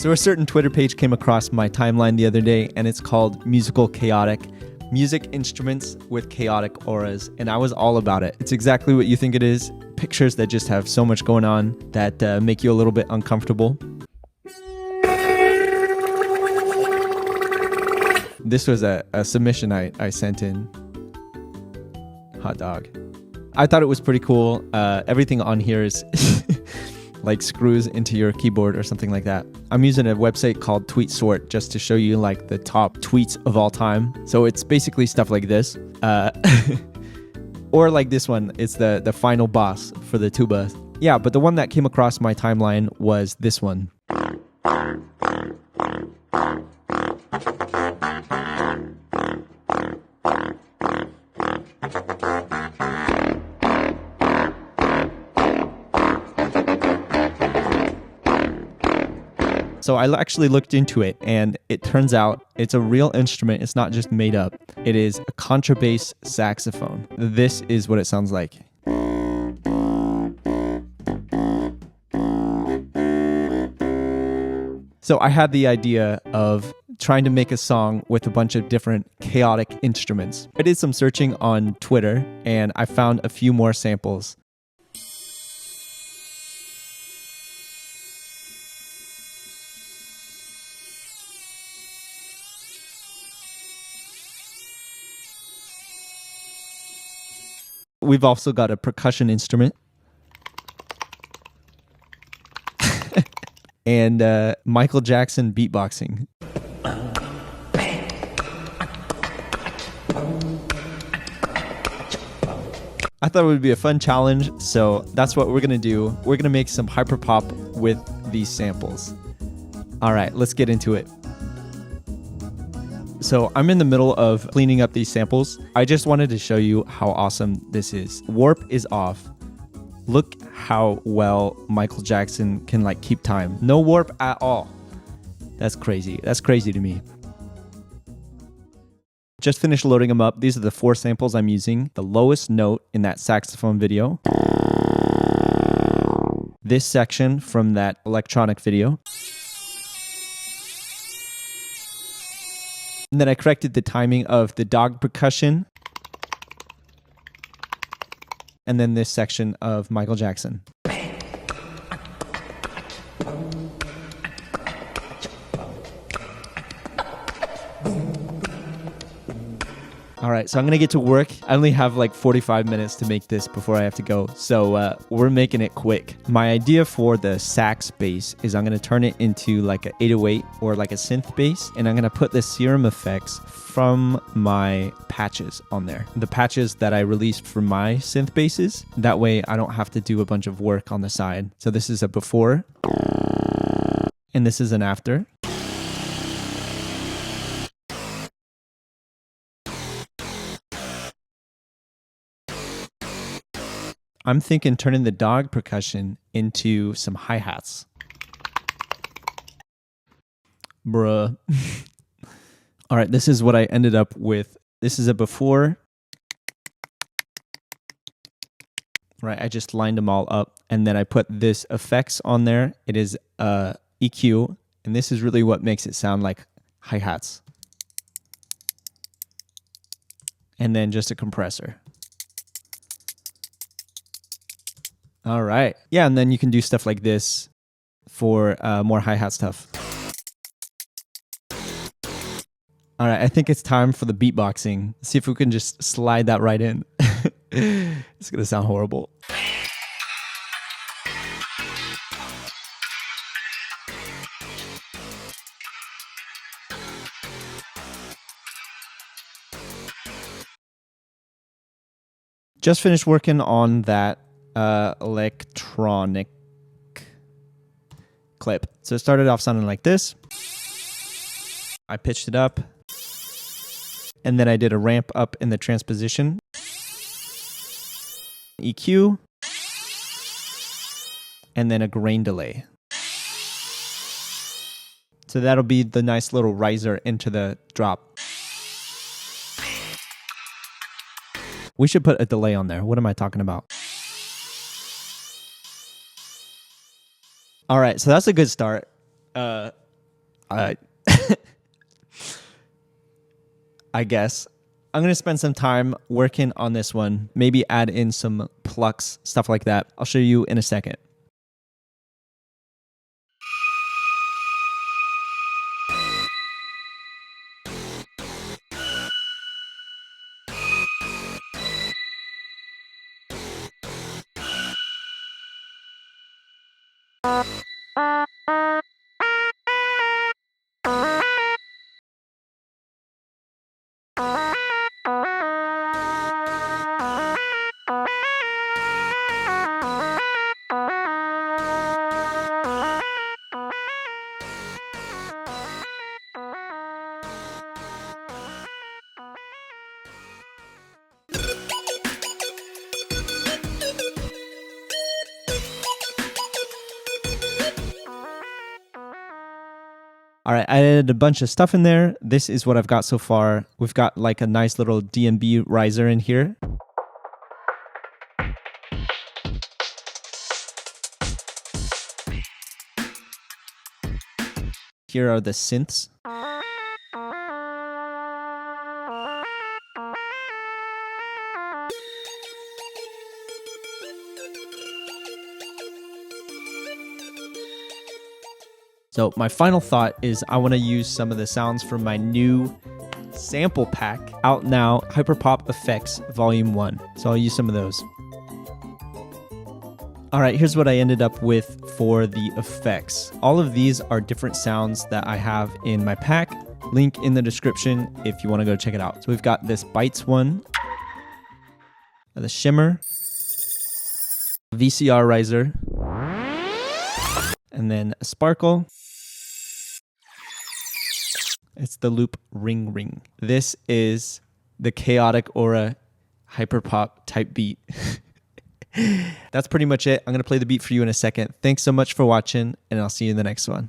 So a certain Twitter page came across my timeline the other day, and it's called Musical Chaotic. Music instruments with chaotic auras, and I was all about it. It's exactly what you think it is. Pictures that just have so much going on that make you a little bit uncomfortable. This was a submission I sent in. Hot dog. I thought it was pretty cool. Everything on here is like screws into your keyboard or something like that. I'm using a website called TweetSort just to show you like the top tweets of all time. So it's basically stuff like this. Or like this one, it's the final boss for the tuba. Yeah, but the one that came across my timeline was this one. So I actually looked into it, and it turns out it's a real instrument. It's not just made up. It is a contrabass saxophone. This is what it sounds like. So I had the idea of trying to make a song with a bunch of different chaotic instruments. I did some searching on Twitter, and I found a few more samples. We've also got a percussion instrument. And Michael Jackson beatboxing. I thought it would be a fun challenge, so that's what we're gonna do. We're gonna make some hyperpop with these samples. All right, let's get into it. So I'm in the middle of cleaning up these samples. I just wanted to show you how awesome this is. Warp is off. Look how well Michael Jackson can like keep time. No warp at all. That's crazy. That's crazy to me. Just finished loading them up. These are the 4 samples I'm using. The lowest note in that saxophone video. This section from that electronic video. And then I corrected the timing of the dog percussion. And then this section of Michael Jackson. All right, so I'm gonna get to work. I only have like 45 minutes to make this before I have to go. So we're making it quick. My idea for the sax bass is I'm gonna turn it into like an 808 or like a synth bass. And I'm gonna put the Serum effects from my patches on there. The patches that I released for my synth basses. That way I don't have to do a bunch of work on the side. So this is a before. And this is an after. I'm thinking turning the dog percussion into some hi-hats. Bruh. All right, this is what I ended up with. This is a before. Right, I just lined them all up, and then I put this effects on there. It is EQ, and this is really what makes it sound like hi-hats. And then just a compressor. All right. Yeah, and then you can do stuff like this for more hi-hat stuff. All right, I think it's time for the beatboxing. See if we can just slide that right in. It's going to sound horrible. Just finished working on that electronic clip. So it started off sounding like this. I pitched it up. And then I did a ramp up in the transposition. EQ. And then a grain delay. So that'll be the nice little riser into the drop. We should put a delay on there. What am I talking about? All right, so that's a good start. I guess. I'm going to spend some time working on this one, maybe add in some plucks, stuff like that. I'll show you in a second. All right, I added a bunch of stuff in there. This is what I've got so far. We've got like a nice little D&B riser in here. Here are the synths. So my final thought is I want to use some of the sounds from my new sample pack out now, Hyperpop Effects Volume 1. So I'll use some of those. All right, here's what I ended up with for the effects. All of these are different sounds that I have in my pack. Link in the description if you want to go check it out. So we've got this Bytes one, the Shimmer, VCR riser, and then a Sparkle. It's the loop ring ring. This is the 𝒞ℚ𝓃𝓉 hyperpop type beat. That's pretty much it. I'm going to play the beat for you in a second. Thanks so much for watching, and I'll see you in the next one.